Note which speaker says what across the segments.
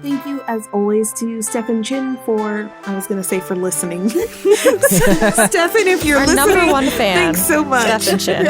Speaker 1: Thank you, as always, to Stefan Chin for listening. Stefan, if you're
Speaker 2: our
Speaker 1: listening,
Speaker 2: number one fan.
Speaker 1: Thanks so much.
Speaker 2: Stefan Chin.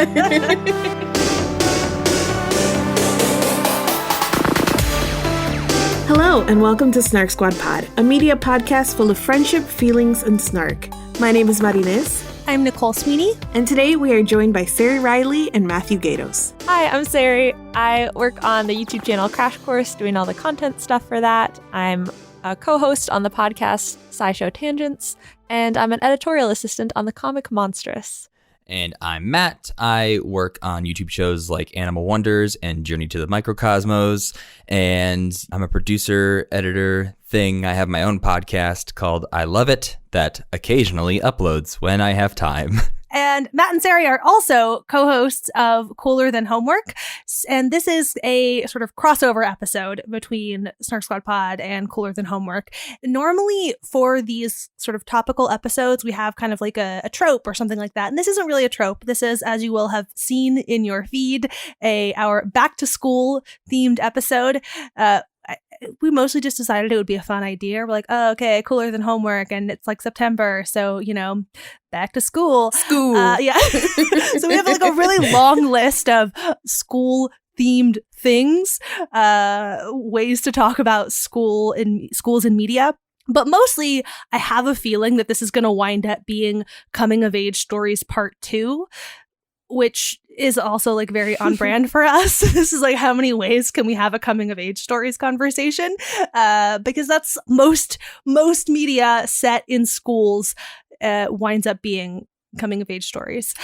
Speaker 1: Hello, and welcome to SnarkSquad Pod, a media podcast full of friendship, feelings, and snark. My name is Marinez.
Speaker 3: I'm Nicole Sweeney.
Speaker 1: And today we are joined by Sari Riley and Matthew Gatos.
Speaker 2: Hi, I'm Sari. I work on the YouTube channel Crash Course, doing all the content stuff for that. I'm a co-host on the podcast SciShow Tangents, and I'm an editorial assistant on the comic Monstrous.
Speaker 4: And I'm Matt. I work on YouTube shows like Animal Wonders and Journey to the Microcosmos. And I'm a producer, editor thing. I have my own podcast called I Love It that occasionally uploads when I have time.
Speaker 3: And Matt and Sari are also co-hosts of Cooler Than Homework. And this is a sort of crossover episode between Snark Squad Pod and Cooler Than Homework. Normally for these sort of topical episodes, we have kind of like a trope or something like that. And this isn't really a trope. This is, as you will have seen in your feed, our back to school themed episode. We mostly just decided it would be a fun idea. We're like, oh, okay, Cooler Than Homework, and it's like September, so, you know, back to school. Yeah. So we have like a really long list of school-themed things, ways to talk about schools and media. But mostly, I have a feeling that this is going to wind up being Coming of Age Stories Part 2, which is also like very on brand for us. This is like, how many ways can we have a coming of age stories conversation? Because that's most media set in schools winds up being coming of age stories.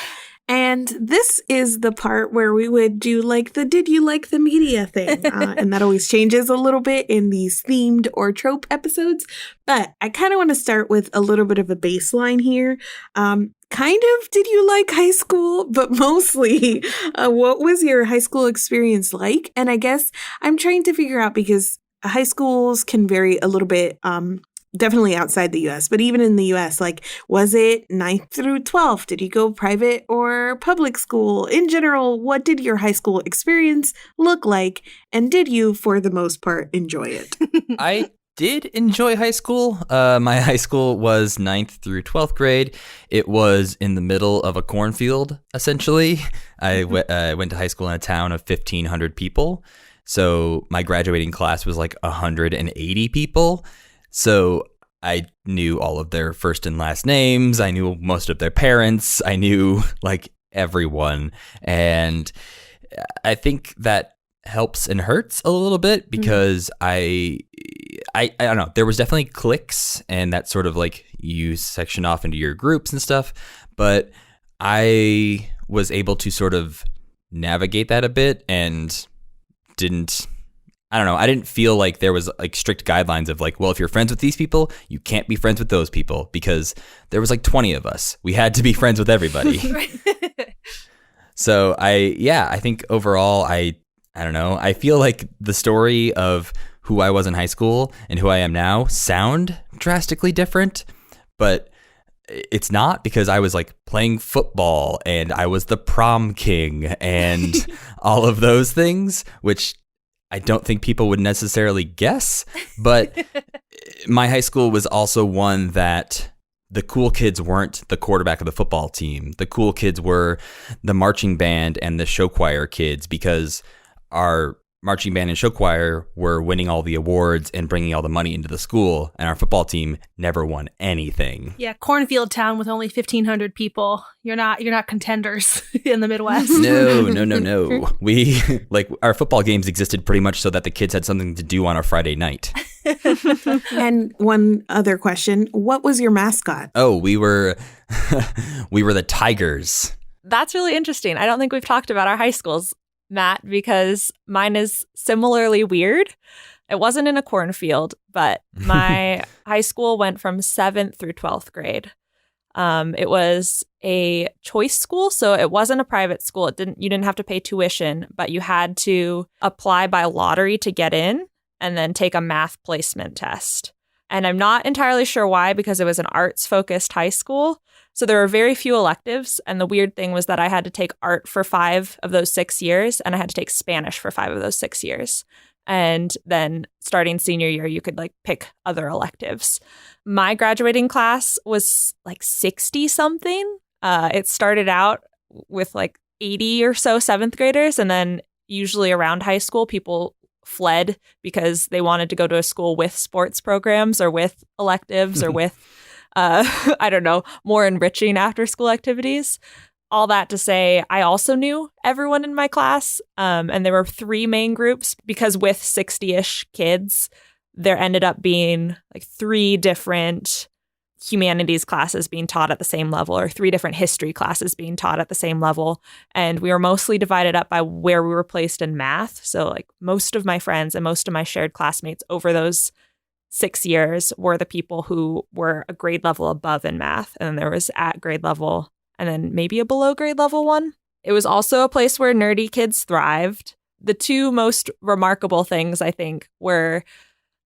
Speaker 1: And this is the part where we would do like the did you like the media thing. And that always changes a little bit in these themed or trope episodes. But I kind of want to start with a little bit of a baseline here. Kind of, did you like high school? But mostly, what was your high school experience like? And I guess I'm trying to figure out, because high schools can vary a little bit, definitely outside the U.S., but even in the U.S., like, was it 9th through 12th? Did you go private or public school? In general, what did your high school experience look like? And did you, for the most part, enjoy it?
Speaker 4: I did enjoy high school. My high school was 9th through 12th grade. It was in the middle of a cornfield, essentially. I went to high school in a town of 1,500 people. So my graduating class was like 180 people. So I knew all of their first and last names. I knew most of their parents. I knew like everyone. And I think that helps and hurts a little bit, because I don't know, there was definitely cliques and that sort of like you section off into your groups and stuff, but I was able to sort of navigate that a bit and I didn't feel like there was like strict guidelines of like, well, if you're friends with these people, you can't be friends with those people, because there was like 20 of us. We had to be friends with everybody. So I think overall, I don't know. I feel like the story of who I was in high school and who I am now sound drastically different, but it's not, because I was like playing football and I was the prom king and all of those things, which I don't think people would necessarily guess. But my high school was also one that the cool kids weren't the quarterback of the football team. The cool kids were the marching band and the show choir kids, because our marching band and show choir were winning all the awards and bringing all the money into the school, and our football team never won anything.
Speaker 3: Yeah, cornfield town with only 1,500 people. You're not contenders in the Midwest.
Speaker 4: No. We like our football games existed pretty much so that the kids had something to do on a Friday night.
Speaker 1: And one other question, what was your mascot?
Speaker 4: Oh, we were the Tigers.
Speaker 2: That's really interesting. I don't think we've talked about our high schools, Matt, because mine is similarly weird. It wasn't in a cornfield, but my high school went from 7th through 12th grade. It was a choice school, so it wasn't a private school. You didn't have to pay tuition, but you had to apply by lottery to get in and then take a math placement test. And I'm not entirely sure why, because it was an arts-focused high school. So there were very few electives. And the weird thing was that I had to take art for 5 of those 6 years, and I had to take Spanish for 5 of those 6 years. And then starting senior year, you could like pick other electives. My graduating class was like 60 something. It started out with like 80 or so seventh graders. And then usually around high school, people fled because they wanted to go to a school with sports programs or with electives or with, I don't know, more enriching after school activities. All that to say, I also knew everyone in my class. And there were 3 main groups because with 60-ish kids, there ended up being like 3 different humanities classes being taught at the same level or 3 different history classes being taught at the same level. And we were mostly divided up by where we were placed in math. So like most of my friends and most of my shared classmates over those 6 years were the people who were a grade level above in math. And then there was at grade level and then maybe a below grade level one. It was also a place where nerdy kids thrived. The 2 most remarkable things, I think, were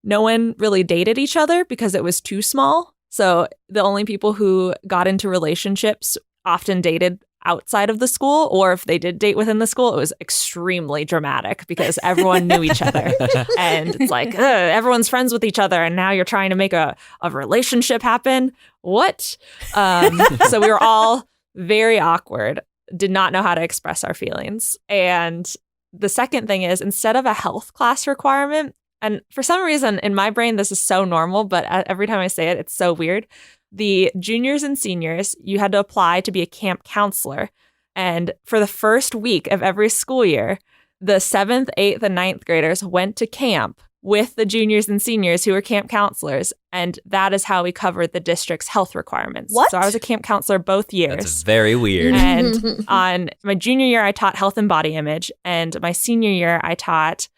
Speaker 2: no one really dated each other because it was too small. So the only people who got into relationships often dated outside of the school, or if they did date within the school, it was extremely dramatic because everyone knew each other. And it's like, everyone's friends with each other, and now you're trying to make a relationship happen. What? So we were all very awkward, did not know how to express our feelings. And the second thing is, instead of a health class requirement, and for some reason in my brain, this is so normal, but every time I say it, it's so weird. The juniors and seniors, you had to apply to be a camp counselor. And for the first week of every school year, the 7th, 8th, and 9th graders went to camp with the juniors and seniors who were camp counselors. And that is how we covered the district's health requirements.
Speaker 3: What?
Speaker 2: So I was a camp counselor both years.
Speaker 4: That's very weird.
Speaker 2: And on my junior year, I taught health and body image. And my senior year, I taught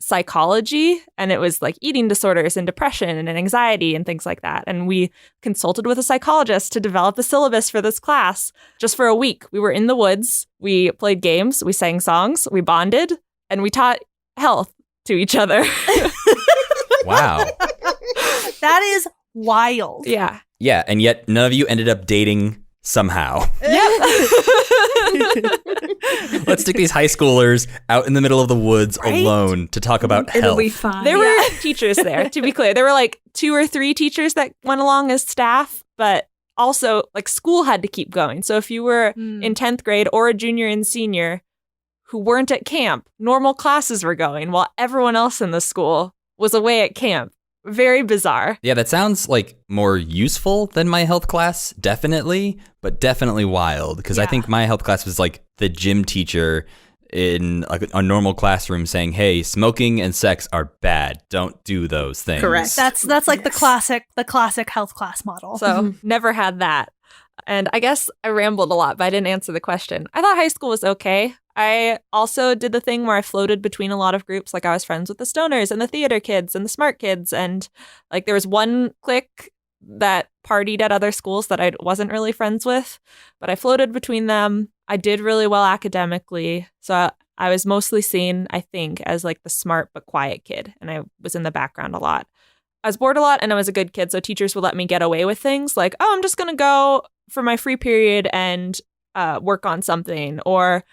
Speaker 2: psychology, and it was like eating disorders and depression and anxiety and things like that. And we consulted with a psychologist to develop the syllabus for this class just for a week. We were in the woods, we played games, we sang songs, we bonded, and we taught health to each other.
Speaker 4: Wow.
Speaker 3: That is wild.
Speaker 2: Yeah.
Speaker 4: Yeah, and yet none of you ended up dating somehow.
Speaker 2: Yep.
Speaker 4: Let's stick these high schoolers out in the middle of the woods alone to talk about
Speaker 1: It'll
Speaker 4: health.
Speaker 1: be fine.
Speaker 2: There were teachers there, to be clear. There were like 2 or 3 teachers that went along as staff, but also like school had to keep going. So if you were in 10th grade or a junior and senior who weren't at camp, normal classes were going while everyone else in the school was away at camp. Very bizarre.
Speaker 4: Yeah, that sounds like more useful than my health class, definitely, but definitely wild. Because I think my health class was like the gym teacher in a normal classroom saying, hey, smoking and sex are bad. Don't do those things.
Speaker 1: Correct.
Speaker 3: That's like the classic health class model.
Speaker 2: So never had that. And I guess I rambled a lot, but I didn't answer the question. I thought high school was okay. I also did the thing where I floated between a lot of groups. Like I was friends with the stoners and the theater kids and the smart kids. And like there was one clique that partied at other schools that I wasn't really friends with, but I floated between them. I did really well academically. So I was mostly seen, I think, as like the smart but quiet kid. And I was in the background a lot. I was bored a lot and I was a good kid. So teachers would let me get away with things like, oh, I'm just going to go for my free period and work on something. Or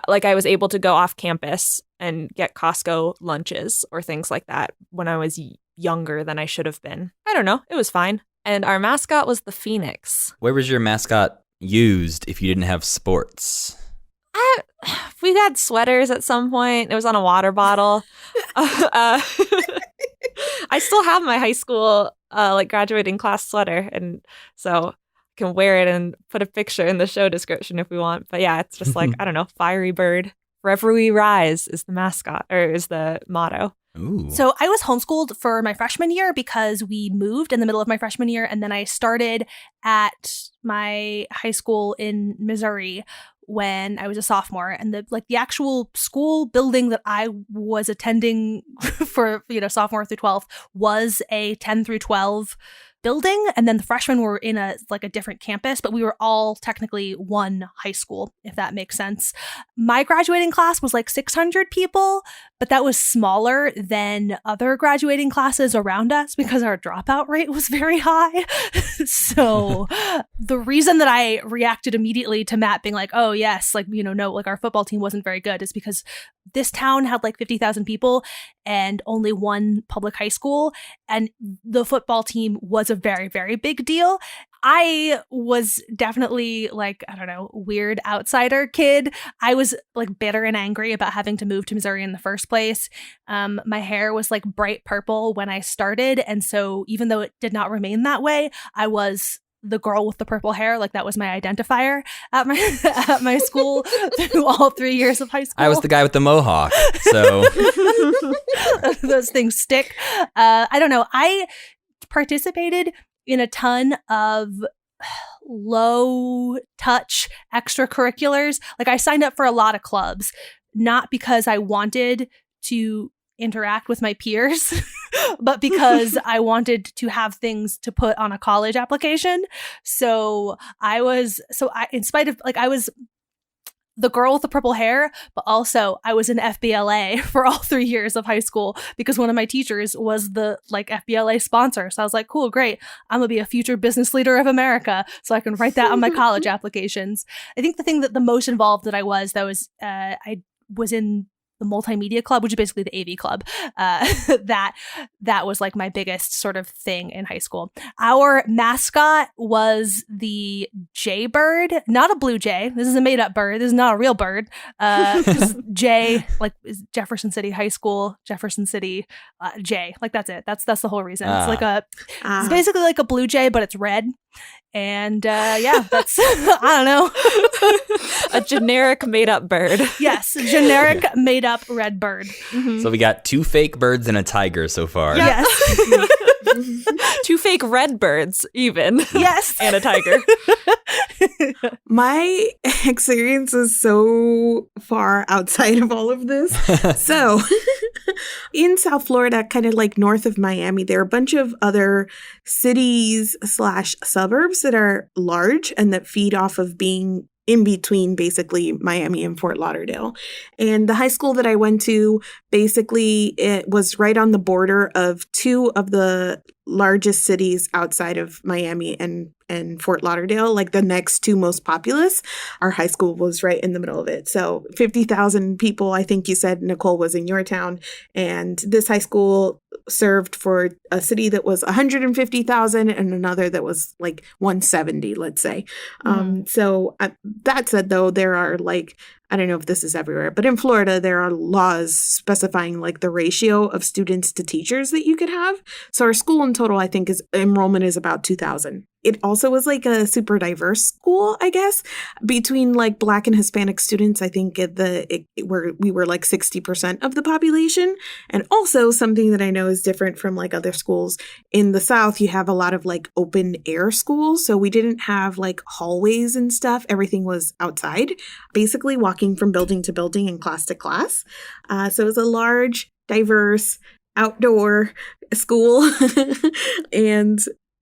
Speaker 2: like I was able to go off campus and get Costco lunches or things like that when I was younger than I should have been. I don't know. It was fine. And our mascot was the Phoenix.
Speaker 4: Where was your mascot used if you didn't have sports?
Speaker 2: We had sweaters at some point. It was on a water bottle. I still have my high school like graduating class sweater, and so I can wear it and put a picture in the show description if we want. But yeah, it's just like, I don't know, fiery bird. Forever we rise is the mascot, or is the motto.
Speaker 4: Ooh.
Speaker 3: So I was homeschooled for my freshman year because we moved in the middle of my freshman year, and then I started at my high school in Missouri when I was a sophomore, and the actual school building that I was attending for sophomore through 12th was a 10 through 12 building, and then the freshmen were in a different campus, but we were all technically one high school, if that makes sense. My graduating class was like 600 people, but that was smaller than other graduating classes around us because our dropout rate was very high. So the reason that I reacted immediately to Matt being like, oh yes, no, our football team wasn't very good is because this town had like 50,000 people and only one public high school. And the football team was a very, very big deal. I was definitely like, I don't know, weird outsider kid. I was like bitter and angry about having to move to Missouri in the first place. My hair was like bright purple when I started. And so even though it did not remain that way, I was the girl with the purple hair. Like that was my identifier at my school through all 3 years of high school.
Speaker 4: I was the guy with the mohawk. So
Speaker 3: those things stick. I don't know. I participated in a ton of low touch extracurriculars. Like I signed up for a lot of clubs, not because I wanted to interact with my peers, but because I wanted to have things to put on a college application. So I was the girl with the purple hair, but also I was in FBLA for all 3 years of high school because one of my teachers was the like FBLA sponsor. So I was like, cool, great. I'm gonna be a future business leader of America. So I can write that on my college applications. I think the thing that the most involved that I was in the multimedia club, which is basically the AV club. That was like my biggest sort of thing in high school. Our mascot was the jaybird, not a blue jay. This is a made up bird. This is not a real bird. Jay, like is Jefferson City High School, Jefferson City Jay. Like that's it. That's the whole reason. It's like it's basically like a blue jay, but it's red. And that's I don't know.
Speaker 2: A generic made up bird.
Speaker 3: Yes, generic made up red bird.
Speaker 2: Mm-hmm.
Speaker 4: So we got 2 fake birds and a tiger so far.
Speaker 3: Yes.
Speaker 2: 2 fake red birds, even.
Speaker 3: Yes.
Speaker 2: And a tiger.
Speaker 1: My experience is so far outside of all of this. So in South Florida, kind of like north of Miami, there are a bunch of other cities / suburbs that are large and that feed off of being in between basically Miami and Fort Lauderdale. And the high school that I went to, basically it was right on the border of 2 of the largest cities outside of Miami and Fort Lauderdale, like the next 2 most populous. Our high school was right in the middle of it. So 50,000 people, I think you said, Nicole, was in your town. And this high school served for a city that was 150,000 and another that was like 170, let's say. So that said, though, there are like, I don't know if this is everywhere, but in Florida, there are laws specifying like the ratio of students to teachers that you could have. So our school in total, I think, enrollment is about 2,000. It also was like a super diverse school, I guess, between like Black and Hispanic students. I think we were like 60% of the population. And also something that I know is different from like other schools in the South, you have a lot of like open air schools. So we didn't have like hallways and stuff. Everything was outside, basically walking from building to building and class to class. So it was a large, diverse, outdoor school. And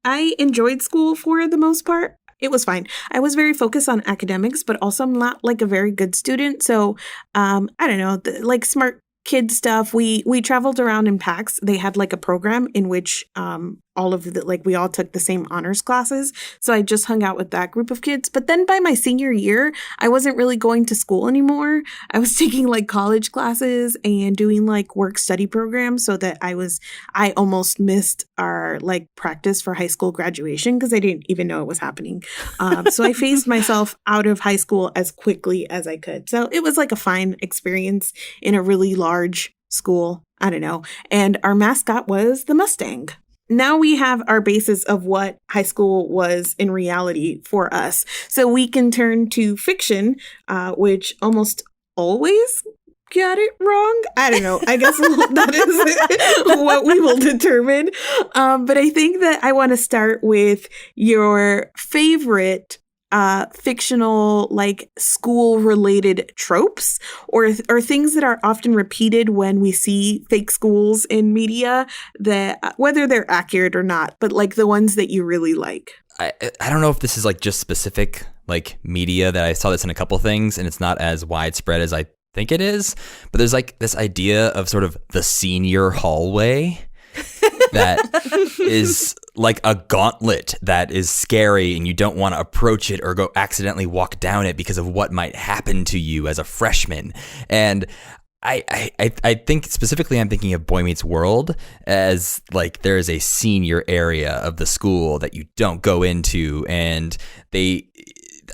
Speaker 1: I enjoyed school for the most part. It was fine. I was very focused on academics, but also I'm not like a very good student. So I don't know, like smart kid stuff. We traveled around in packs. They had like a program in which we all took the same honors classes. So I just hung out with that group of kids. But then by my senior year, I wasn't really going to school anymore. I was taking like college classes and doing like work study programs so that I almost missed our like practice for high school graduation because I didn't even know it was happening. So I phased myself out of high school as quickly as I could. So it was like a fine experience in a really large school. I don't know. And our mascot was the Mustang. Now we have our basis of what high school was in reality for us. So we can turn to fiction, which almost always got it wrong. I don't know. I guess that is what we will determine. But I think that I want to start with your favorite fictional, like school related tropes or things that are often repeated when we see fake schools in media, that whether they're accurate or not, but like the ones that you really like.
Speaker 4: I don't know if this is like just specific like media, that I saw this in a couple things and it's not as widespread as I think it is, but there's like this idea of sort of the senior hallway that is like a gauntlet that is scary and you don't want to approach it or go accidentally walk down it because of what might happen to you as a freshman. And I think specifically I'm thinking of Boy Meets World as like there is a senior area of the school that you don't go into, and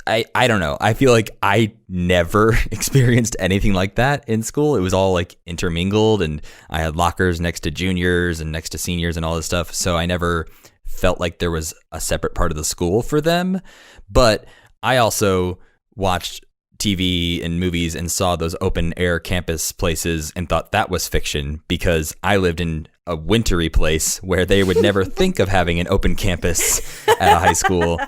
Speaker 4: I don't know. I feel like I never experienced anything like that in school. It was all like intermingled, and I had lockers next to juniors and next to seniors and all this stuff. So I never felt like there was a separate part of the school for them. But I also watched TV and movies and saw those open air campus places and thought that was fiction because I lived in a wintry place where they would never think of having an open campus at a high school.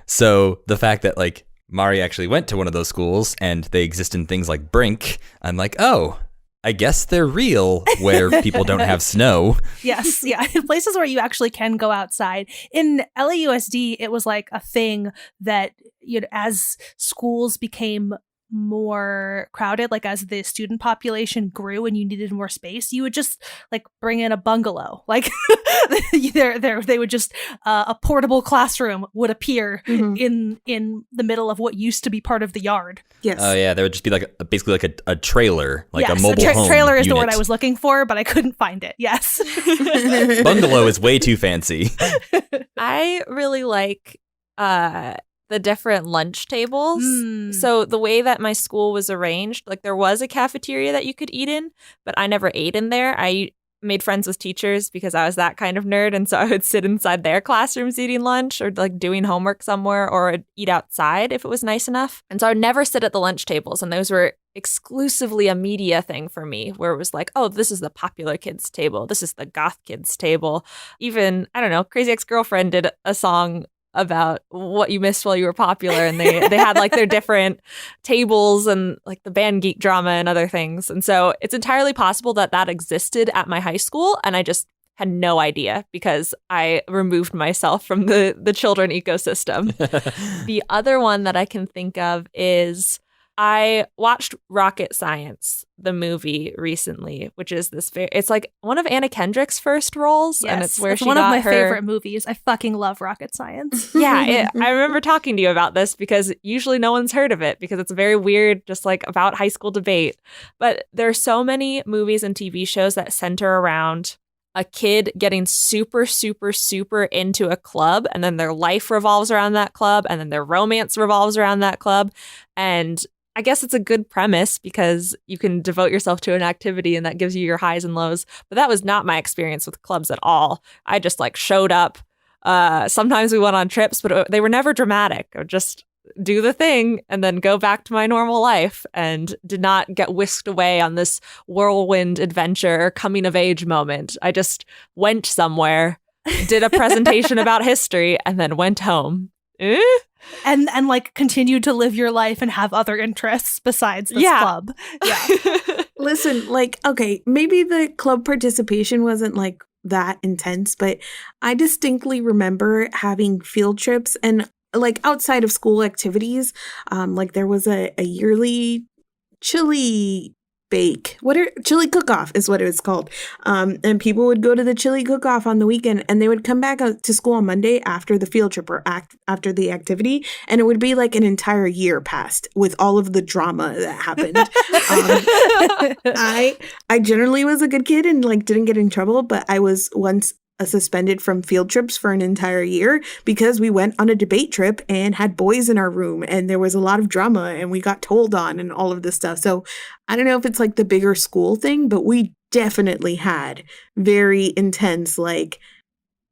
Speaker 4: So the fact that like Mari actually went to one of those schools and they exist in things like Brink, I'm like, oh, I guess they're real where people don't have snow.
Speaker 3: Yes, yeah. Places where you actually can go outside. In LAUSD, it was like a thing that, you know, as schools became more crowded, like as the student population grew and you needed more space, you would just like bring in a bungalow. Like they would just a portable classroom would appear in the middle of what used to be part of the yard.
Speaker 1: Yes.
Speaker 4: Oh yeah, there would just be like basically like a trailer, like
Speaker 3: yes,
Speaker 4: a mobile home
Speaker 3: trailer is
Speaker 4: unit.
Speaker 3: the word I was looking for, but I couldn't find it. Yes.
Speaker 4: Bungalow is way too fancy.
Speaker 2: I really like the different lunch tables. So the way that my school was arranged, like there was a cafeteria that you could eat in, but I never ate in there. I made friends with teachers because I was that kind of nerd, and so I would sit inside their classrooms eating lunch or like doing homework somewhere, or I'd eat outside if it was nice enough. And so I would never sit at the lunch tables, and those were exclusively a media thing for me, where it was like, oh, this is the popular kids table, this is the goth kids table. Even, I don't know, Crazy Ex-Girlfriend did a song about what you missed while you were popular, and they had like their different tables and like the band geek drama and other things. And so it's entirely possible that that existed at my high school, and I just had no idea because I removed myself from the children ecosystem. The other one that I can think of is I watched Rocket Science, the movie, recently, which is it's like one of Anna Kendrick's first roles, and it's where she
Speaker 3: one
Speaker 2: got
Speaker 3: of my
Speaker 2: her
Speaker 3: favorite movies. I fucking love Rocket Science.
Speaker 2: Yeah, I remember talking to you about this because usually no one's heard of it because it's very weird, just like about high school debate. But there are so many movies and TV shows that center around a kid getting super, super, super into a club, and then their life revolves around that club, and then their romance revolves around that club. And I guess it's a good premise because you can devote yourself to an activity and that gives you your highs and lows. But that was not my experience with clubs at all. I just like showed up. Sometimes we went on trips, but they were never dramatic. I would just do the thing and then go back to my normal life, and did not get whisked away on this whirlwind adventure coming of age moment. I just went somewhere, did a presentation about history, and then went home.
Speaker 3: And like continued to live your life and have other interests besides this club. Yeah.
Speaker 1: Listen, like, okay, maybe the club participation wasn't like that intense, but I distinctly remember having field trips and like outside of school activities. Like there was a yearly chili chili cook-off is what it was called. And people would go to the chili cook-off on the weekend, and they would come back to school on Monday after the field trip or after the activity, and it would be like an entire year passed with all of the drama that happened. I generally was a good kid and like didn't get in trouble, but I was once suspended from field trips for an entire year because we went on a debate trip and had boys in our room, and there was a lot of drama and we got told on and all of this stuff. So I don't know if it's like the bigger school thing, but we definitely had very intense, like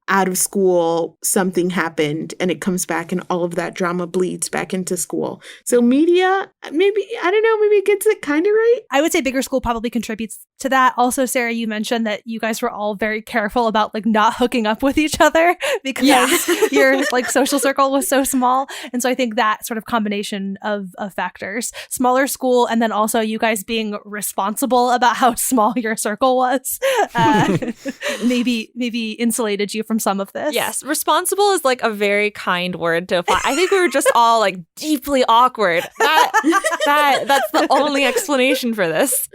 Speaker 1: out of school, something happened and it comes back and all of that drama bleeds back into school. So media, maybe, I don't know, maybe it gets it kind of right.
Speaker 3: I would say bigger school probably contributes to that. Also, Sarah, you mentioned that you guys were all very careful about like not hooking up with each other because your like social circle was so small. And so I think that sort of combination of factors, smaller school, and then also you guys being responsible about how small your circle was, maybe insulated you from some of this.
Speaker 2: Yes, responsible is like a very kind word to apply. I think we were just all like deeply awkward. That's the only explanation for this.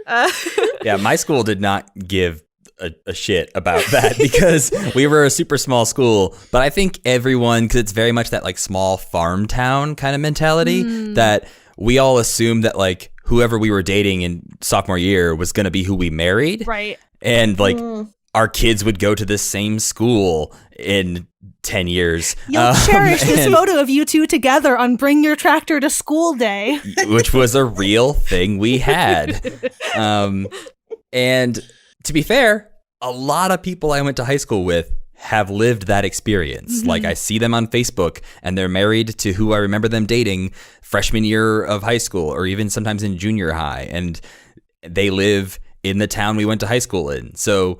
Speaker 4: Yeah, my school did not give a shit about that because we were a super small school. But I think everyone, because it's very much that like small farm town kind of mentality, that we all assume that like whoever we were dating in sophomore year was going to be who we married.
Speaker 3: Right.
Speaker 4: And like our kids would go to the same school in 10 years.
Speaker 3: You'll cherish this photo of you two together on Bring Your Tractor to School Day.
Speaker 4: Which was a real thing we had. And to be fair, a lot of people I went to high school with have lived that experience. Like I see them on Facebook and they're married to who I remember them dating freshman year of high school or even sometimes in junior high. And they live in the town we went to high school in. So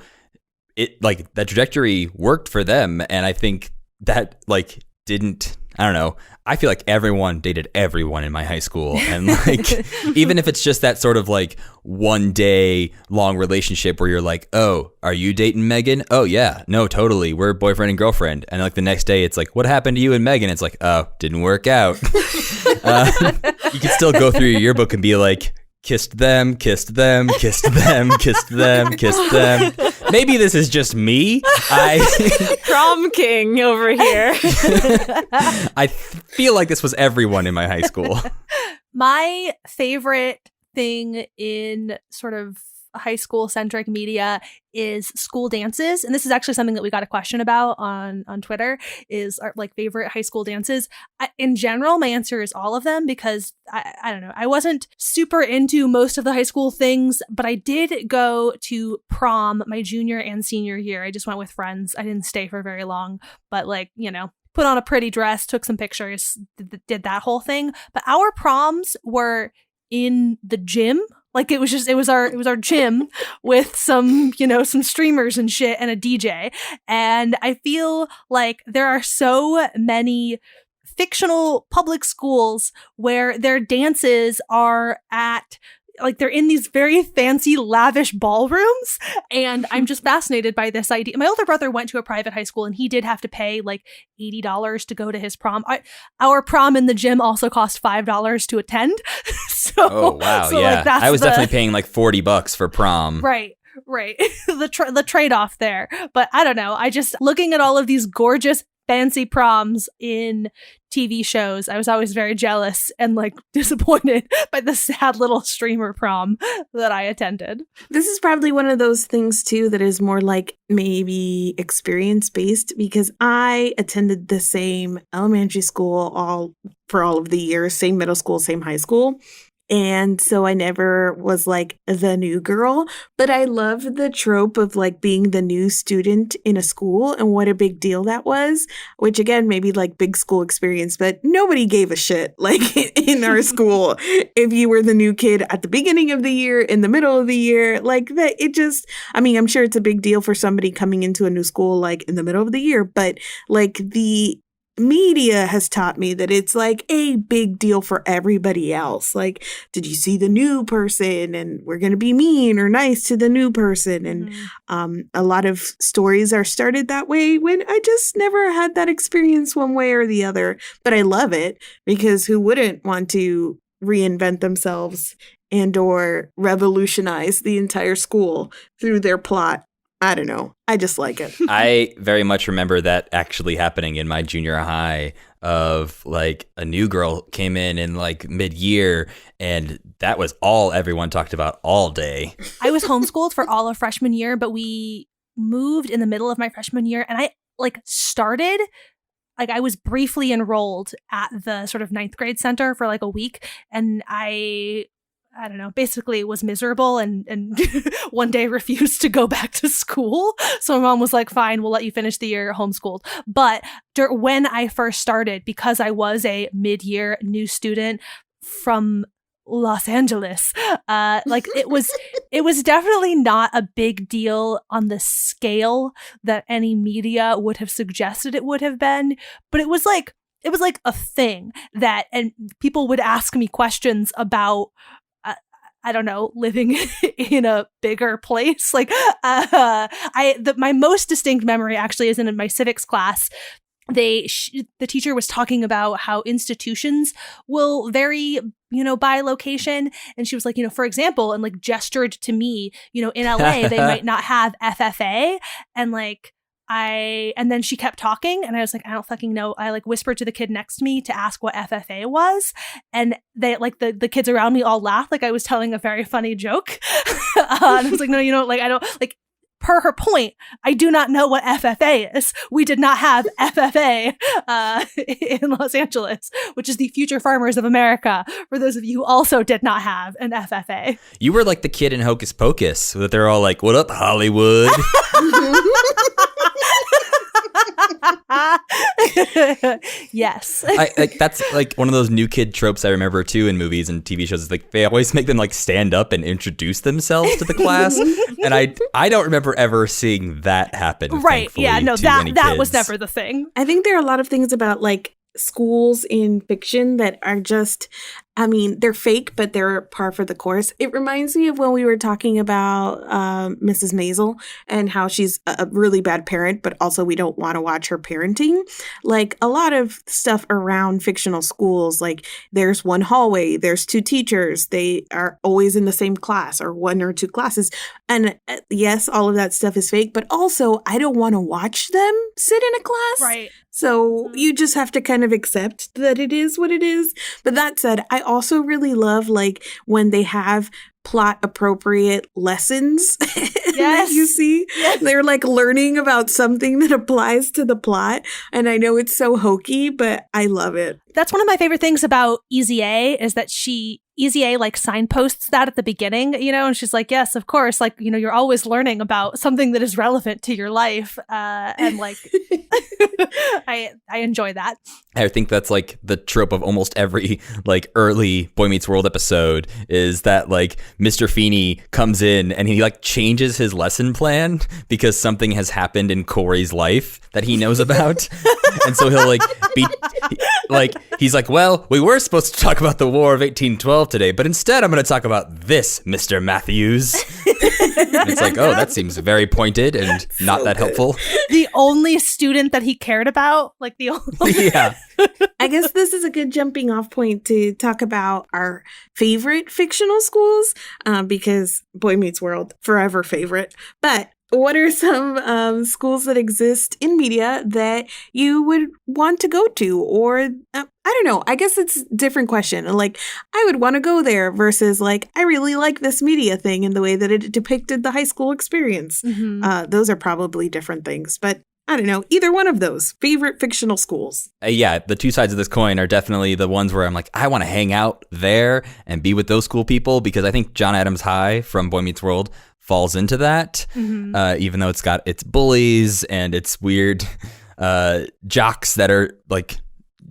Speaker 4: it like that trajectory worked for them. And I think that like I don't know. I feel like everyone dated everyone in my high school. And like, even if it's just that sort of like 1 day long relationship where you're like, oh, are you dating Megan? Oh yeah, no, totally. We're boyfriend and girlfriend. And like the next day it's like, what happened to you and Megan? It's like, oh, didn't work out. You could still go through your yearbook and be like, kissed them, kissed them, kissed them, kissed them, kissed them. Maybe this is just me.
Speaker 2: Prom king over here.
Speaker 4: I feel like this was everyone in my high school.
Speaker 3: My favorite thing in sort of high school centric media is school dances, and this is actually something that we got a question about on Twitter, is our like favorite high school dances. In general, my answer is all of them, because I don't know, I wasn't super into most of the high school things, but I did go to prom my junior and senior year. I just went with friends. I didn't stay for very long, but like, you know, put on a pretty dress, took some pictures, did that whole thing. But our proms were in the gym. Like it was our gym with some, you know, some streamers and shit and a DJ. And I feel like there are so many fictional public schools where their dances are at, like, they're in these very fancy, lavish ballrooms. And I'm just fascinated by this idea. My older brother went to a private high school and he did have to pay like $80 to go to his prom. Our prom in the gym also cost $5 to attend.
Speaker 4: Oh, wow.
Speaker 3: So,
Speaker 4: yeah.
Speaker 3: like, that's
Speaker 4: I was definitely paying like $40 for prom.
Speaker 3: Right. The trade-off there. But I don't know. I just, looking at all of these gorgeous fancy proms in TV shows, I was always very jealous and like disappointed by the sad little streamer prom that I attended.
Speaker 1: This is probably one of those things too that is more like maybe experience based, because I attended the same elementary school for all of the years, same middle school, same high school. And so I never was like the new girl, but I love the trope of like being the new student in a school and what a big deal that was, which again, maybe like big school experience, but nobody gave a shit like in our school. If you were the new kid at the beginning of the year, in the middle of the year, like that, it just, I mean, I'm sure it's a big deal for somebody coming into a new school, like in the middle of the year, but like the media has taught me that it's like a big deal for everybody else. Like, did you see the new person? And we're going to be mean or nice to the new person. And a lot of stories are started that way when I just never had that experience one way or the other. But I love it, because who wouldn't want to reinvent themselves and or revolutionize the entire school through their plot? I don't know. I just like it.
Speaker 4: I very much remember that actually happening in my junior high, of like a new girl came in like mid-year, and that was all everyone talked about all day.
Speaker 3: I was homeschooled for all of freshman year, but we moved in the middle of my freshman year, and I like started, like I was briefly enrolled at the sort of 9th grade center for like a week, and I don't know, basically was miserable and one day refused to go back to school. So my mom was like, fine, we'll let you finish the year homeschooled. But when I first started, because I was a mid-year new student from Los Angeles, like it was definitely not a big deal on the scale that any media would have suggested it would have been. But it was like a thing that, and people would ask me questions about, I don't know, living in a bigger place. Like, my most distinct memory actually is in my civics class. The teacher was talking about how institutions will vary, you know, by location. And she was like, you know, for example, and like gestured to me, you know, in LA, they might not have FFA. And like, and then she kept talking and I was like, I don't fucking know. I like whispered to the kid next to me to ask what FFA was. And they like the kids around me all laughed like I was telling a very funny joke. And I was like, no, like, I don't like, per her point, I do not know what FFA is. We did not have FFA in Los Angeles, which is the Future Farmers of America, for those of you who also did not have an FFA.
Speaker 4: You were like the kid in Hocus Pocus, that they're all like, what up, Hollywood?
Speaker 3: Yes.
Speaker 4: That's like one of those new kid tropes I remember too in movies and TV shows. Is like they always make them like stand up and introduce themselves to the class, and I don't remember ever seeing that happen.
Speaker 3: Right? Yeah. No, that was
Speaker 4: kids.
Speaker 3: never the thing.
Speaker 1: I think there are a lot of things about like schools in fiction that are just, I mean, they're fake, but they're par for the course. It reminds me of when we were talking about Mrs. Maisel and how she's a really bad parent, but also we don't want to watch her parenting. Like a lot of stuff around fictional schools, like there's one hallway, there's two teachers, they are always in the same class or one or two classes. And yes, all of that stuff is fake, but also I don't want to watch them sit in a class.
Speaker 3: Right.
Speaker 1: So you just have to kind of accept that it is what it is. But that said, I also really love like when they have plot appropriate lessons.
Speaker 3: Yes.
Speaker 1: That you see, yes. They're like learning about something that applies to the plot. And I know it's so hokey, but I love it.
Speaker 3: That's one of my favorite things about Easy A is that Easy A like signposts that at the beginning, and she's like, yes, of course, like, you're always learning about something that is relevant to your life. And like, I enjoy that.
Speaker 4: I think that's like the trope of almost every like early Boy Meets World episode is that like Mr. Feeney comes in and he like changes his lesson plan because something has happened in Corey's life that he knows about. And so he'll like be like, he's like, well, we were supposed to talk about the War of 1812 today, but instead I'm going to talk about this, Mr. Matthews. And it's like, oh, that seems very pointed and not that helpful.
Speaker 3: The only student that he cared about, like the only...
Speaker 4: Yeah.
Speaker 1: I guess this is a good jumping off point to talk about our favorite fictional schools, because Boy Meets World, forever favorite. But what are some schools that exist in media that you would want to go to? Or, I don't know, I guess it's a different question. Like, I would want to go there versus like, I really like this media thing and the way that it depicted the high school experience. Mm-hmm. Those are probably different things, but I don't know, either one of those favorite fictional schools.
Speaker 4: Yeah, the two sides of this coin are definitely the ones where I'm like, I want to hang out there and be with those cool people, because I think John Adams High from Boy Meets World falls into that, even though it's got its bullies and its weird jocks that are like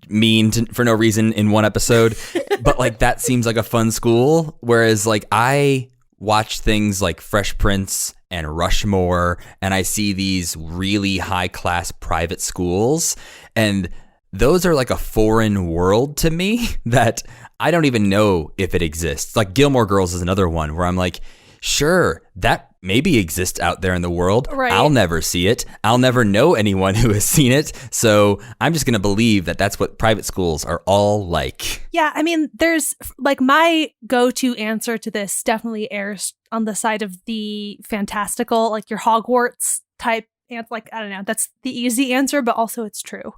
Speaker 4: mean for no reason in one episode. But like that seems like a fun school, whereas like I watch things like Fresh Prince and Rushmore, and I see these really high-class private schools, and those are like a foreign world to me that I don't even know if it exists. Like Gilmore Girls is another one where I'm like, sure, that maybe exists out there in the world. Right. I'll never see it. I'll never know anyone who has seen it. So I'm just going to believe that that's what private schools are all like.
Speaker 3: Yeah, I mean, there's like my go-to answer to this definitely errs on the side of the fantastical, like your Hogwarts type. And like, I don't know, that's the easy answer, but also it's true.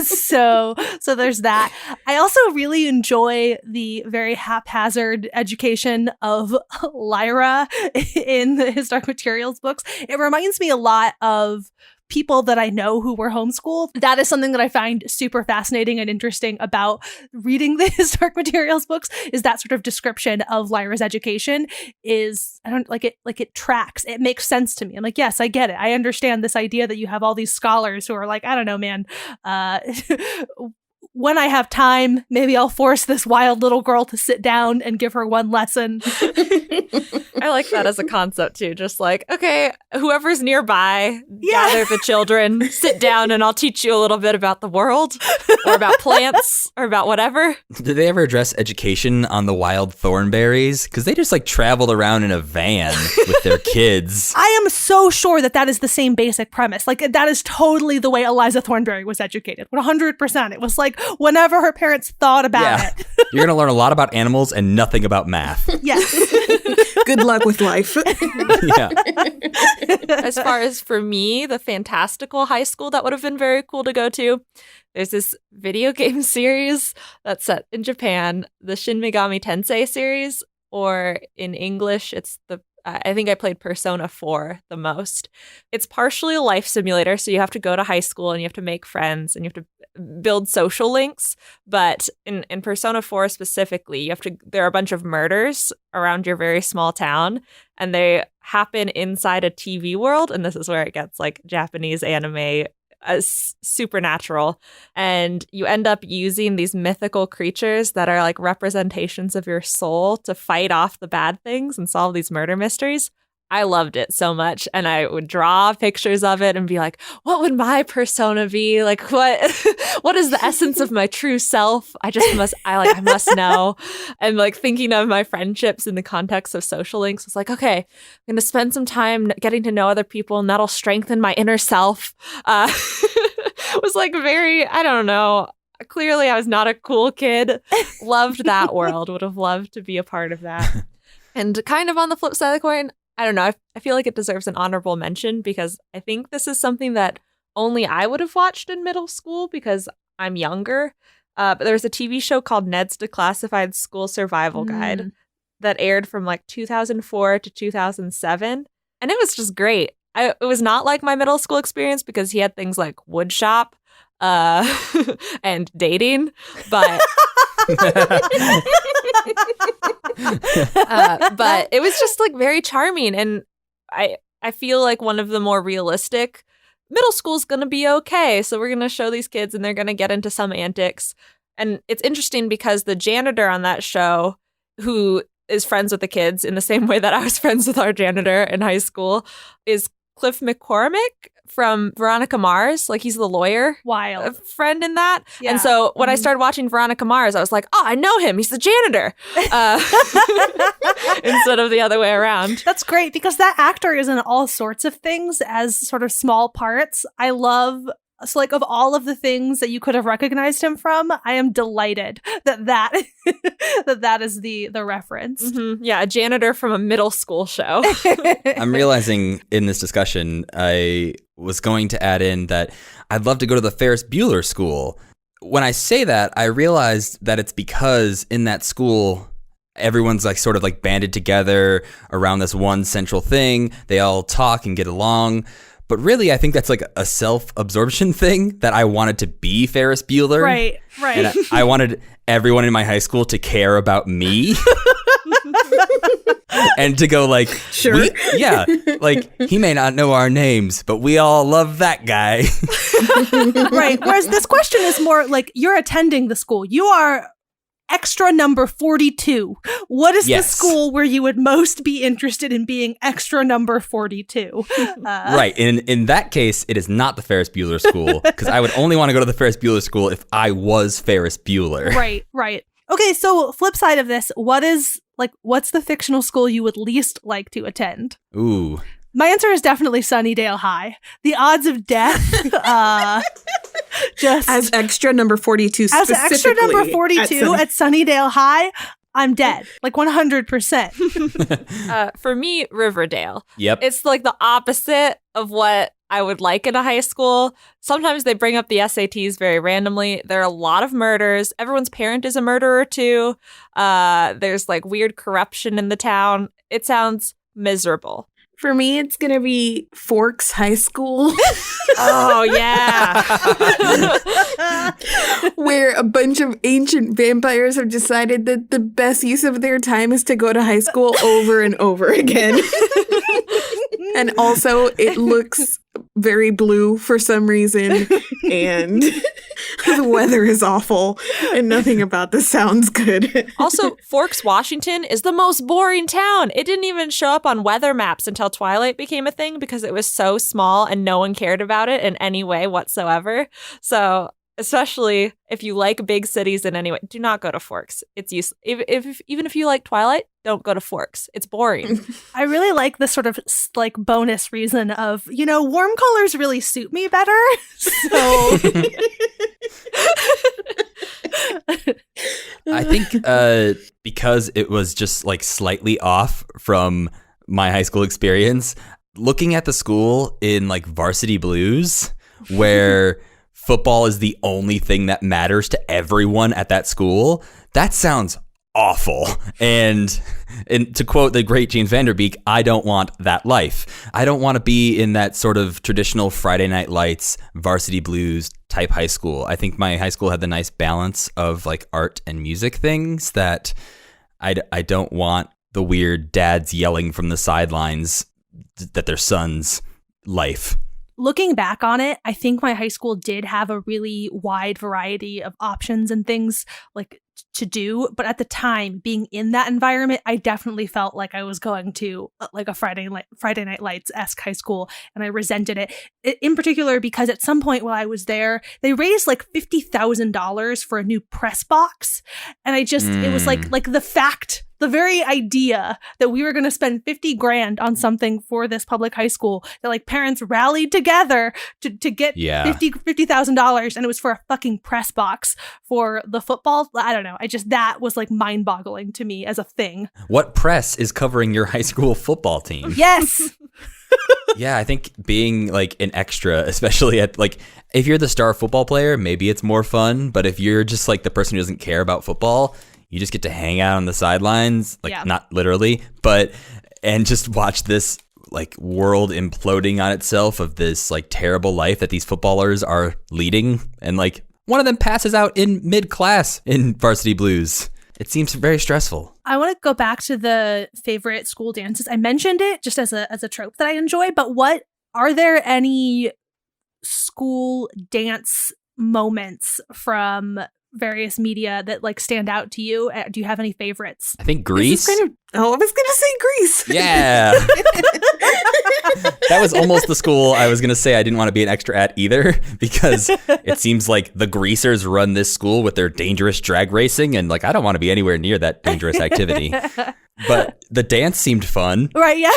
Speaker 3: So there's that. I also really enjoy the very haphazard education of Lyra in the Historic Materials books. It reminds me a lot of people that I know who were homeschooled. That is something that I find super fascinating and interesting about reading the Historic Materials books, is that sort of description of Lyra's education is, I don't like it tracks. It makes sense to me. I'm like, yes, I get it. I understand this idea that you have all these scholars who are like, I don't know, man, when I have time, maybe I'll force this wild little girl to sit down and give her one lesson.
Speaker 2: I like that as a concept too. Just like, okay, whoever's nearby, gather the children, sit down, and I'll teach you a little bit about the world or about plants or about whatever.
Speaker 4: Did they ever address education on the wild thornberries? Because they just like traveled around in a van with their kids.
Speaker 3: I am so sure that is the same basic premise. Like that is totally the way Eliza Thornberry was educated. 100%. It was like, whenever her parents thought about it.
Speaker 4: You're going to learn a lot about animals and nothing about math.
Speaker 3: Yes.
Speaker 1: Good luck with life.
Speaker 4: Yeah.
Speaker 2: As far as for me, the fantastical high school that would have been very cool to go to, there's this video game series that's set in Japan, the Shin Megami Tensei series, or in English, it's I think I played Persona 4 the most. It's partially a life simulator, so you have to go to high school and you have to make friends and you have to build social links. But in Persona 4 specifically, there are a bunch of murders around your very small town, and they happen inside a TV world. And this is where it gets like Japanese anime supernatural, and you end up using these mythical creatures that are like representations of your soul to fight off the bad things and solve these murder mysteries. I loved it so much, and I would draw pictures of it and be like, what would my persona be? Like, what is the essence of my true self? I must know. And like thinking of my friendships in the context of social links was like, okay, I'm going to spend some time getting to know other people, and that'll strengthen my inner self. It was like very, I don't know. Clearly, I was not a cool kid. Loved that world. Would have loved to be a part of that. And kind of on the flip side of the coin, I don't know. I feel like it deserves an honorable mention because I think this is something that only I would have watched in middle school because I'm younger. But there was a TV show called Ned's Declassified School Survival Guide that aired from like 2004 to 2007. And it was just great. It was not like my middle school experience because he had things like woodshop and dating. But... but it was just like very charming, and I feel like one of the more realistic middle school's gonna be okay, so we're gonna show these kids and they're gonna get into some antics. And it's interesting because the janitor on that show, who is friends with the kids in the same way that I was friends with our janitor in high school, is Cliff McCormick from Veronica Mars. Like, he's the lawyer friend in that. Yeah. And so when I started watching Veronica Mars, I was like, oh, I know him. He's the janitor. Instead of the other way around.
Speaker 3: That's great because that actor is in all sorts of things as sort of small parts. I love... So, like, of all of the things that you could have recognized him from, I am delighted that is the reference.
Speaker 2: Mm-hmm. Yeah, a janitor from a middle school show.
Speaker 4: I'm realizing in this discussion, I was going to add in that I'd love to go to the Ferris Bueller school. When I say that, I realized that it's because in that school, everyone's like sort of like banded together around this one central thing. They all talk and get along. But really, I think that's like a self-absorption thing that I wanted to be Ferris Bueller.
Speaker 3: Right.
Speaker 4: And I wanted everyone in my high school to care about me. And to go like,
Speaker 1: sure.
Speaker 4: Like, he may not know our names, but we all love that guy.
Speaker 3: Right. Whereas this question is more like, you're attending the school. You are extra number 42. What is the school where you would most be interested in being extra number 42?
Speaker 4: Right. In that case, it is not the Ferris Bueller school, because I would only want to go to the Ferris Bueller school if I was Ferris Bueller.
Speaker 3: Right. Okay, so flip side of this, what's the fictional school you would least like to attend?
Speaker 4: Ooh.
Speaker 3: My answer is definitely Sunnydale High. The odds of death, just
Speaker 1: as extra number 42
Speaker 3: as extra number 42 at Sunnydale High, I'm dead, like 100%.
Speaker 2: For me, Riverdale.
Speaker 4: Yep.
Speaker 2: It's like the opposite of what I would like in a high school. Sometimes they bring up the SATs very randomly. There are a lot of murders. Everyone's parent is a murderer too. There's like weird corruption in the town. It sounds miserable.
Speaker 1: For me, it's going to be Forks High School.
Speaker 2: Oh, yeah.
Speaker 1: Where a bunch of ancient vampires have decided that the best use of their time is to go to high school over and over again. And also, it looks very blue for some reason. And the weather is awful. And nothing about this sounds good.
Speaker 2: Also, Forks, Washington is the most boring town. It didn't even show up on weather maps until Twilight became a thing because it was so small and no one cared about it in any way whatsoever. So, especially if you like big cities in any way, do not go to Forks. It's useless. Even if you like Twilight, don't go to Forks. It's boring.
Speaker 3: I really like this sort of like bonus reason of, warm colors really suit me better. So
Speaker 4: I think because it was just like slightly off from my high school experience, looking at the school in like Varsity Blues, where football is the only thing that matters to everyone at that school, that sounds awful. And to quote the great James Van Der Beek, I don't want that life. I don't want to be in that sort of traditional Friday Night Lights, Varsity Blues type high school. I think my high school had the nice balance of like art and music things that I don't want the weird dads yelling from the sidelines that their son's life.
Speaker 3: Looking back on it, I think my high school did have a really wide variety of options and things like to do. But at the time, being in that environment, I definitely felt like I was going to like a Friday Night Lights-esque high school, and I resented it. In particular, because at some point while I was there, they raised like $50,000 for a new press box, and it was like the very idea that we were going to spend $50,000 on something for this public high school, that like parents rallied together to get $50,000, and it was for a fucking press box for the football. I don't know. That was like mind boggling to me as a thing.
Speaker 4: What press is covering your high school football team?
Speaker 3: Yes.
Speaker 4: Yeah, I think being like an extra, especially at like, if you're the star football player, maybe it's more fun. But if you're just like the person who doesn't care about football, you just get to hang out on the sidelines, like not literally, and just watch this like world imploding on itself of this like terrible life that these footballers are leading. And like one of them passes out in mid-class in Varsity Blues. It seems very stressful.
Speaker 3: I want to go back to the favorite school dances. I mentioned it just as a trope that I enjoy, but are there any school dance moments from various media that like stand out to you? Do you have any favorites?
Speaker 4: I think Grease.
Speaker 1: I was gonna say Grease.
Speaker 4: Yeah. That was almost the school I was gonna say I didn't want to be an extra at either, because it seems like the greasers run this school with their dangerous drag racing, and like I don't want to be anywhere near that dangerous activity. But the dance seemed fun.
Speaker 3: Right, yeah.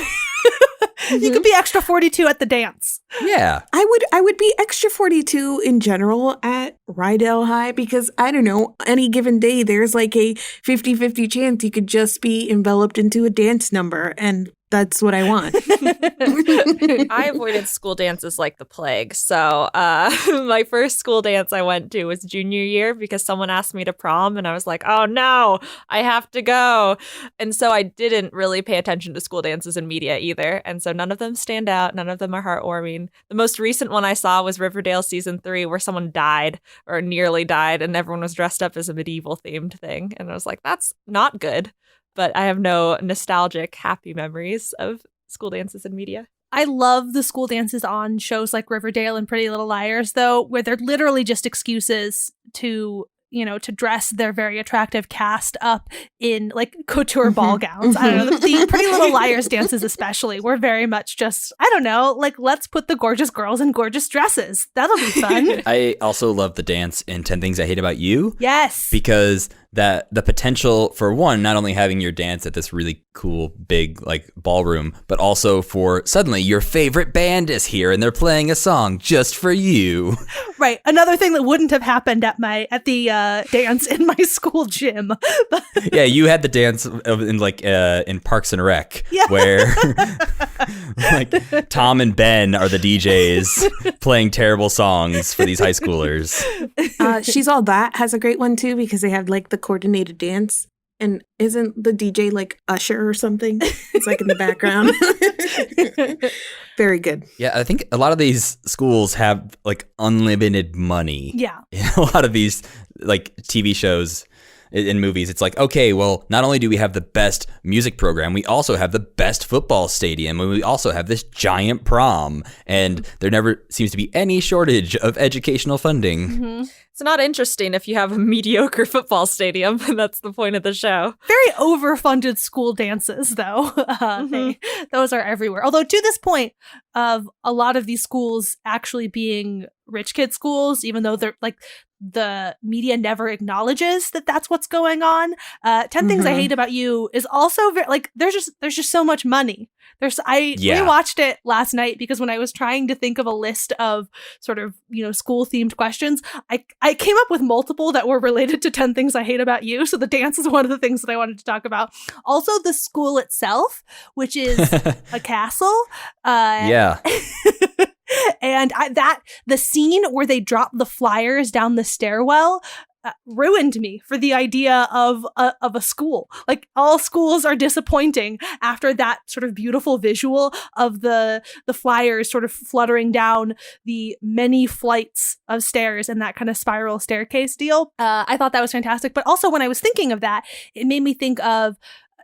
Speaker 3: You could be extra 42 at the dance.
Speaker 4: Yeah.
Speaker 1: I would be extra 42 in general at Rydell High, because I don't know, any given day there's like a 50-50 chance you could just be enveloped into a dance number, and that's what I want.
Speaker 2: I avoided school dances like the plague. So my first school dance I went to was junior year because someone asked me to prom, and I was like, oh no, I have to go. And so I didn't really pay attention to school dances in media either. And so none of them stand out. None of them are heartwarming. The most recent one I saw was Riverdale season 3, where someone died or nearly died, and everyone was dressed up as a medieval themed thing. And I was like, that's not good. But I have no nostalgic, happy memories of school dances in media.
Speaker 3: I love the school dances on shows like Riverdale and Pretty Little Liars, though, where they're literally just excuses to dress their very attractive cast up in like couture ball gowns. I don't know. The Pretty Little Liars dances especially were very much just, I don't know, like let's put the gorgeous girls in gorgeous dresses. That'll be fun.
Speaker 4: I also love the dance in 10 Things I Hate About You.
Speaker 3: Yes.
Speaker 4: Because that the potential for one, not only having your dance at this really cool, big like ballroom, but also for suddenly your favorite band is here and they're playing a song just for you.
Speaker 3: Right. Another thing that wouldn't have happened at the dance in my school gym.
Speaker 4: Yeah, you had the dance in Parks and Rec, where like Tom and Ben are the DJs playing terrible songs for these high schoolers.
Speaker 1: She's All That has a great one too, because they have like the coordinated dance. And isn't the DJ like Usher or something? It's like in the background. Very good.
Speaker 4: Yeah, I think a lot of these schools have like unlimited money.
Speaker 3: Yeah.
Speaker 4: In a lot of these like TV shows in movies, it's like, okay, well, not only do we have the best music program, we also have the best football stadium, and we also have this giant prom, and there never seems to be any shortage of educational funding.
Speaker 3: Mm-hmm.
Speaker 2: It's not interesting if you have a mediocre football stadium, and that's the point of the show.
Speaker 3: Very overfunded school dances, though. Those are everywhere. Although to this point of a lot of these schools actually being rich kid schools, even though they're like the media never acknowledges that that's what's going on. 10 Things I Hate About You is also very, like there's just so much money I rewatched it last night because when I was trying to think of a list of sort of, school themed questions, I came up with multiple that were related to 10 Things I Hate About You. So the dance is one of the things that I wanted to talk about. Also the school itself, which is a castle.
Speaker 4: Yeah.
Speaker 3: And the scene where they drop the flyers down the stairwell ruined me for the idea of a school. Like, all schools are disappointing after that sort of beautiful visual of the flyers sort of fluttering down the many flights of stairs and that kind of spiral staircase deal. I thought that was fantastic. But also when I was thinking of that, it made me think of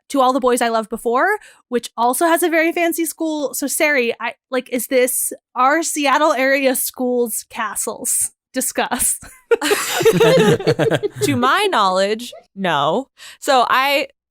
Speaker 3: To All the Boys I Loved Before, which also has a very fancy school. So Sari, are Seattle area schools castles? Discuss.
Speaker 2: To my knowledge, no. So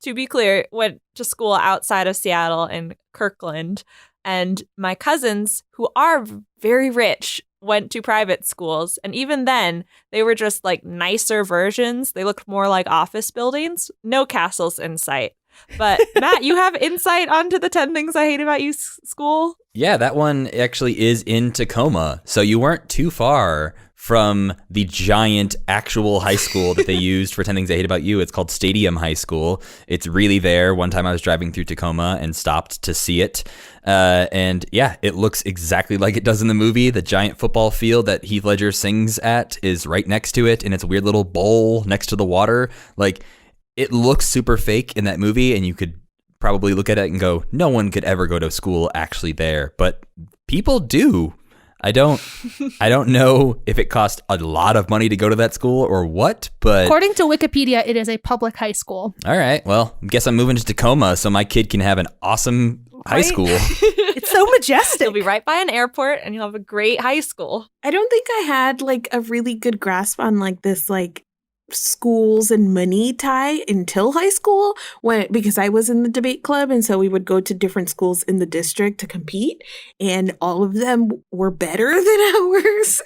Speaker 2: to be clear, went to school outside of Seattle in Kirkland, and my cousins, who are very rich, went to private schools. And even then, they were just like nicer versions. They looked more like office buildings. No castles in sight. But Matt, you have insight onto the 10 Things I Hate About You school?
Speaker 4: Yeah, that one actually is in Tacoma. So you weren't too far from the giant actual high school that they used for 10 Things I Hate About You. It's called Stadium High School. It's really there. One time I was driving through Tacoma and stopped to see it. And yeah, it looks exactly like it does in the movie. The giant football field that Heath Ledger sings at is right next to it, and it's a weird little bowl next to the water. Like, it looks super fake in that movie, and you could probably look at it and go, no one could ever go to school actually there. But people do. I don't know if it cost a lot of money to go to that school or what, but
Speaker 3: according to Wikipedia, it is a public high school.
Speaker 4: All right. Well, I guess I'm moving to Tacoma so my kid can have an awesome high school.
Speaker 3: It's so majestic.
Speaker 2: You'll be right by an airport and you'll have a great high school.
Speaker 1: I don't think I had like a really good grasp on like this like schools and money tie until high school because I was in the debate club, and so we would go to different schools in the district to compete, and all of them were better than ours.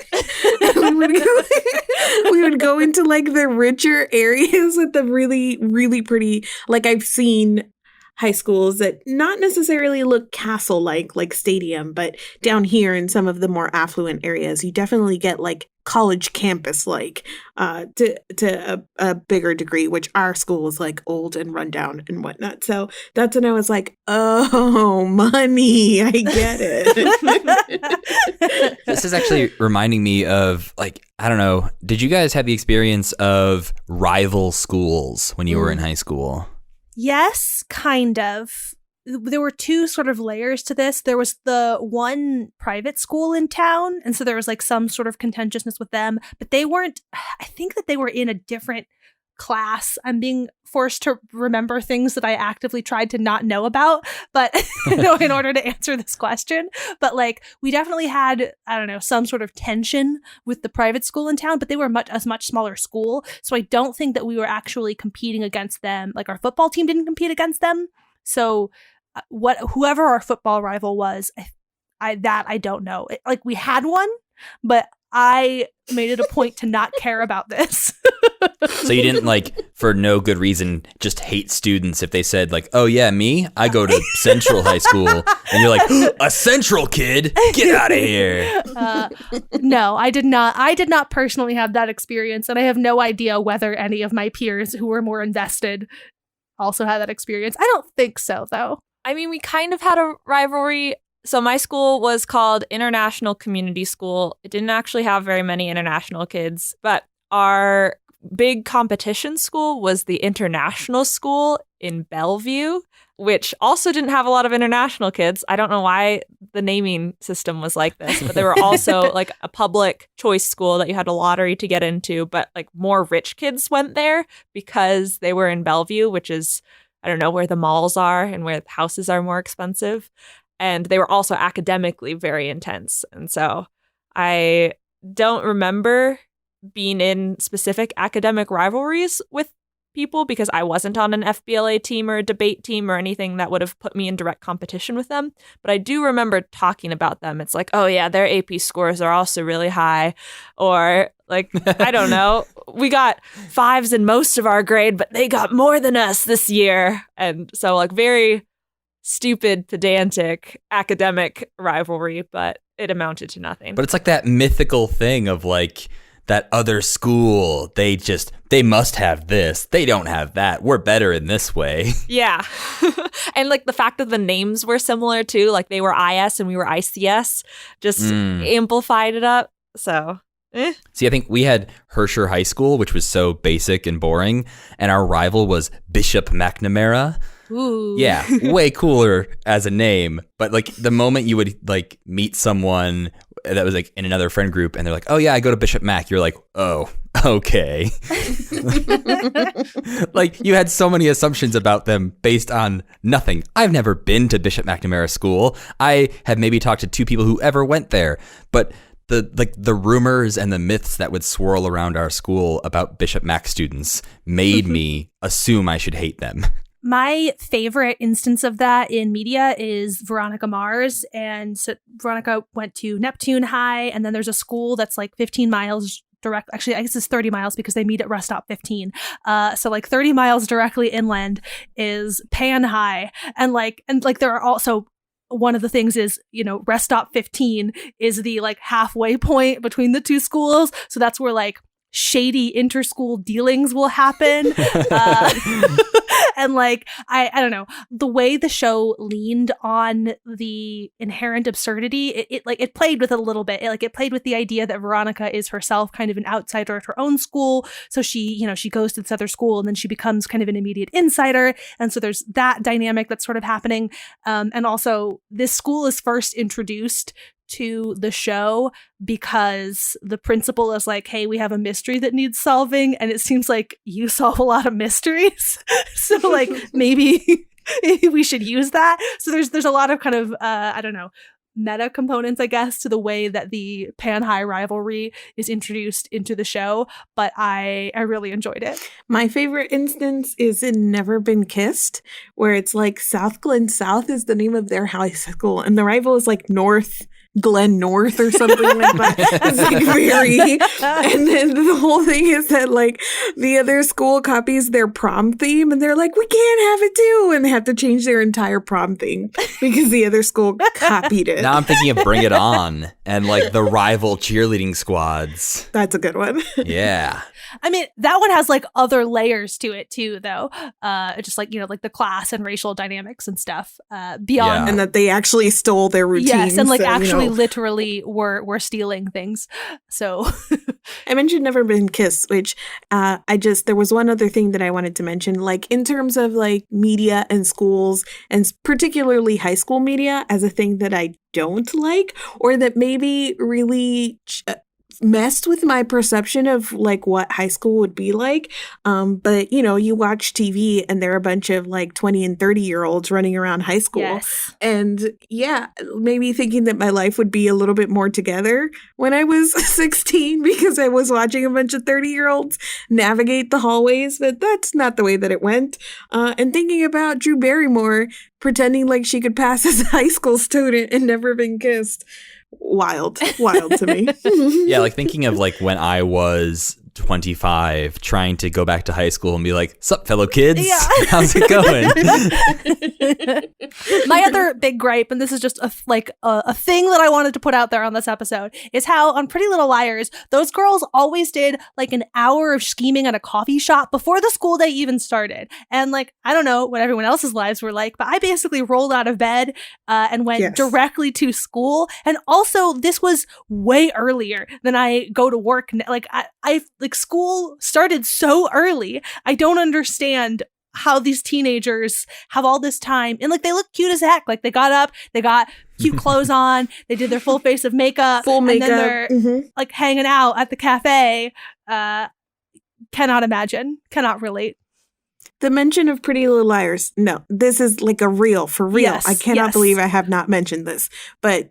Speaker 1: we would go into like the richer areas with the really, really pretty, like I've seen high schools that not necessarily look castle-like stadium, but down here in some of the more affluent areas, you definitely get like college campus-like to a bigger degree, which our school was like old and rundown and whatnot. So that's when I was like, oh, money, I get it.
Speaker 4: This is actually reminding me of, like, I don't know, did you guys have the experience of rival schools when you were in high school?
Speaker 3: Yes, kind of. There were two sort of layers to this. There was the one private school in town, and so there was like some sort of contentiousness with them, but they weren't, I think that they were in a different class. I'm being forced to remember things that I actively tried to not know about, but in order to answer this question. But like, we definitely had, I don't know, some sort of tension with the private school in town, but they were a much smaller school. So I don't think that we were actually competing against them. Like, our football team didn't compete against them. So whoever our football rival was, I don't know. Like, we had one, but I made it a point to not care about this.
Speaker 4: So you didn't, like, for no good reason, just hate students if they said, like, oh yeah, me? I go to Central High School. And you're like, a Central kid? Get out of here.
Speaker 3: No, I did not. I did not personally have that experience. And I have no idea whether any of my peers who were more invested also had that experience. I don't think so, though.
Speaker 2: I mean, we kind of had a rivalry. So my school was called International Community School. It didn't actually have very many international kids, but our big competition school was the International School in Bellevue, which also didn't have a lot of international kids. I don't know why the naming system was like this, but they were also like a public choice school that you had a lottery to get into, but like more rich kids went there because they were in Bellevue, which is, I don't know, where the malls are and where the houses are more expensive. And they were also academically very intense. And so I don't remember being in specific academic rivalries with people because I wasn't on an FBLA team or a debate team or anything that would have put me in direct competition with them. But I do remember talking about them. It's like, oh yeah, their AP scores are also really high. Or like, I don't know, we got 5s in most of our grade, but they got more than us this year. And so like very stupid, pedantic, academic rivalry, but it amounted to nothing.
Speaker 4: But it's like that mythical thing of like that other school, they must have this. They don't have that. We're better in this way.
Speaker 2: Yeah. And like the fact that the names were similar too, like they were IS and we were ICS, just amplified it up. So,
Speaker 4: See, I think we had Hersher High School, which was so basic and boring, and our rival was Bishop McNamara.
Speaker 2: Ooh.
Speaker 4: Yeah, way cooler as a name. But like the moment you would like meet someone that was like in another friend group and they're like, oh yeah, I go to Bishop Mac, you're like, oh, okay. Like you had so many assumptions about them based on nothing. I've never been to Bishop McNamara School. I have maybe talked to 2 people who ever went there, but the rumors and the myths that would swirl around our school about Bishop Mac students made me assume I should hate them.
Speaker 3: My favorite instance of that in media is Veronica Mars. And so Veronica went to Neptune High, and then there's a school that's like 15 miles direct. Actually, I guess it's 30 miles because they meet at rest stop 15. So like 30 miles directly inland is Pan High. And there are also, one of the things is, rest stop 15 is the like halfway point between the 2 schools. So that's where like shady inter-school dealings will happen. And like, I don't know, the way the show leaned on the inherent absurdity, it played with it a little bit. It played with the idea that Veronica is herself kind of an outsider at her own school. So she goes to this other school and then she becomes kind of an immediate insider. And so there's that dynamic that's sort of happening. And also this school is first introduced to the show because the principal is like, hey, we have a mystery that needs solving, and it seems like you solve a lot of mysteries. So like maybe we should use that. So there's a lot of kind of I don't know, meta components, I guess, to the way that the Pan High rivalry is introduced into the show, but I really enjoyed it.
Speaker 1: My favorite instance is in Never Been Kissed, where it's like South Glen South is the name of their high school, and the rival is like North Glen North or something like that. It's like very, and then the whole thing is that like the other school copies their prom theme and they're like, we can't have it too, and they have to change their entire prom theme because the other school copied it.
Speaker 4: Now I'm thinking of Bring It On and like the rival cheerleading squads.
Speaker 1: That's a good one.
Speaker 4: Yeah.
Speaker 3: I mean, that one has like other layers to it too, though. Just like, like the class and racial dynamics and stuff beyond.
Speaker 4: Yeah.
Speaker 1: And that they actually stole their routines.
Speaker 3: Yes, and like actually literally were stealing things. So
Speaker 1: I mentioned Never Been Kissed, which there was one other thing that I wanted to mention, like in terms of like media and schools, and particularly high school media, as a thing that I don't like, or that maybe really messed with my perception of like what high school would be like. But you watch TV and there are a bunch of like 20 and 30-year-olds running around high school.
Speaker 3: Yes.
Speaker 1: And yeah, maybe thinking that my life would be a little bit more together when I was 16 because I was watching a bunch of 30-year-olds navigate the hallways, but that's not the way that it went. And thinking about Drew Barrymore pretending like she could pass as a high school student and Never Been Kissed. Wild to me.
Speaker 4: Yeah, like thinking of like when I was 25 trying to go back to high school and be like, sup fellow kids,
Speaker 3: yeah.
Speaker 4: How's it going?
Speaker 3: My other big gripe, and this is just a thing that I wanted to put out there on this episode, is how on Pretty Little Liars those girls always did like an hour of scheming at a coffee shop before the school day even started. And like, I don't know what everyone else's lives were like, but I basically rolled out of bed and went directly to school. And also this was way earlier than I go to work. Like I school started so early. I don't understand how these teenagers have all this time, and like they look cute as heck. Like they got up, they got cute clothes on, they did their full face of makeup, and then they're like hanging out at the cafe. Cannot relate.
Speaker 1: The mention of Pretty Little Liars. No, this is like a reel for real.
Speaker 3: Yes,
Speaker 1: I cannot believe I have not mentioned this, but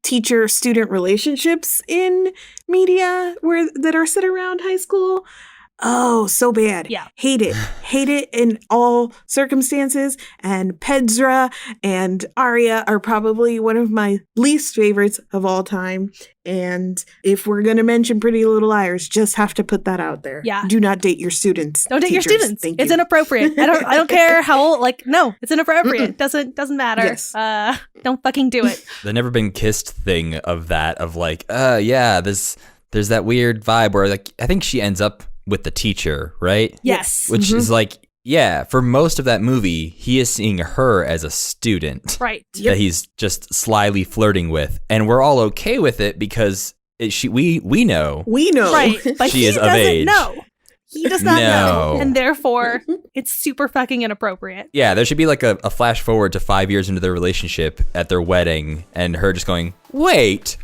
Speaker 1: teacher-student relationships in media that are set around high school. Oh, so bad.
Speaker 3: Yeah.
Speaker 1: Hate it. Hate it in all circumstances. And Pedra and Arya are probably one of my least favorites of all time. And if we're going to mention Pretty Little Liars, just have to put that out there.
Speaker 3: Yeah.
Speaker 1: Do not date your students.
Speaker 3: Don't date your
Speaker 1: teachers.
Speaker 3: students.
Speaker 1: Thank
Speaker 3: It's
Speaker 1: you.
Speaker 3: inappropriate. I don't care how old, like, no, it's inappropriate. Doesn't matter.
Speaker 1: Yes.
Speaker 3: Don't fucking do it.
Speaker 4: The never been kissed thing of that, of like, yeah, there's that weird vibe where like I think she ends up with the teacher, right?
Speaker 3: Yes.
Speaker 4: Which is like, yeah, for most of that movie, he is seeing her as a student
Speaker 3: Right.
Speaker 4: that he's just slyly flirting with, and we're all okay with it because we know.
Speaker 1: We know.
Speaker 3: Right. But
Speaker 4: She
Speaker 3: he
Speaker 4: is of
Speaker 3: doesn't
Speaker 4: age.
Speaker 3: know. He does not know.
Speaker 4: No.
Speaker 3: And therefore, it's super fucking inappropriate.
Speaker 4: Yeah, there should be like a flash forward to 5 years into their relationship at their wedding, and her just going, "Wait,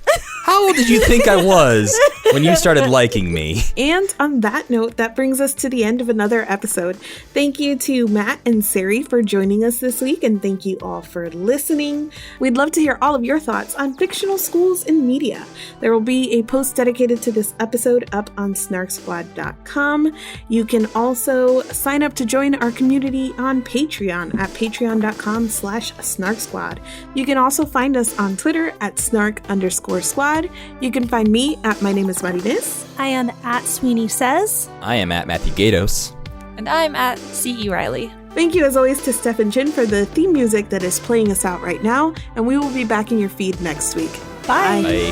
Speaker 4: how old did you think I was when you started liking me?"
Speaker 1: And on that note, that brings us to the end of another episode. Thank you to Matt and Sari for joining us this week, and thank you all for listening. We'd love to hear all of your thoughts on fictional schools in media. There will be a post dedicated to this episode up on SnarkSquad.com. You can also sign up to join our community on Patreon at patreon.com/SnarkSquad. You can also find us on Twitter at Snark_squad. You can find me at My Name is Marines.
Speaker 3: I am at Sweeney Says.
Speaker 4: I am at Matthew Gatos.
Speaker 2: And I'm at C.E. Riley.
Speaker 1: Thank you as always to Stephen Chin for the theme music that is playing us out right now, and we will be back in your feed next week.
Speaker 3: Bye.
Speaker 4: Bye.